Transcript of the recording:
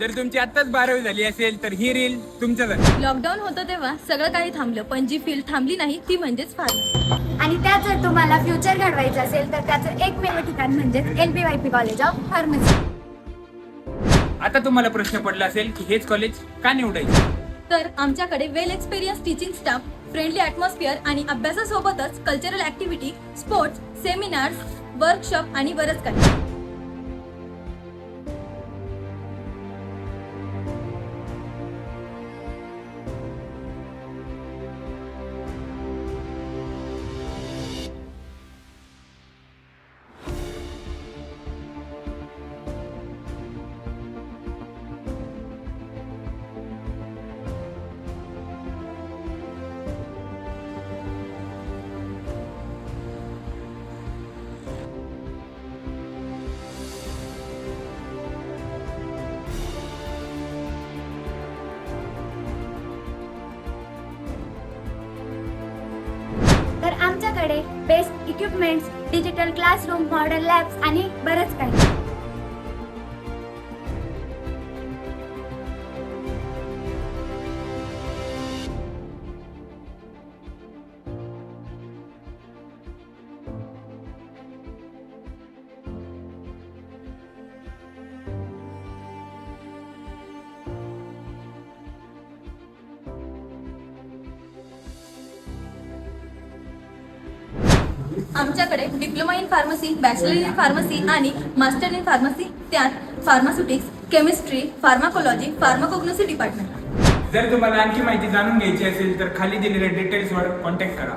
जर तुमची आत्ताच 12वी झाली असेल तर ही रील तुमच्यासाठी. लॉकडाऊन होतं तेव्हा सगळं काही थांबलं, पण जी फील्ड थांबली नाही ती म्हणजेच फार्मसी. आणि त्यात जर तुम्हाला फ्युचर घडवायचं असेल तर त्याचं एकमेव ठिकाण म्हणजे LBYP कॉलेज ऑफ फार्मसी. आता तुम्हाला प्रश्न पडला असेल की हेच कॉलेज का निवडायचं. तर आमच्याकडे well experience teaching staff, friendly atmosphere आणि अभ्यासासोबतच cultural activity, sports, seminars, workshop आणि बरंच काही. तर आमच्याकडे best equipments, digital classroom, modern labs आणि बरंच काही. आमच्याकडे diploma in pharmacy, bachelor in pharmacy आणि मास्टर इन फार्मसी, त्यात pharmaceutics, chemistry, pharmacology, pharmacognosy department. जर तुम्हाला आणखी माहिती जाणून घ्यायची असेल तर खाली दिलेल्या डिटेल्सवर कॉन्टॅक्ट करा.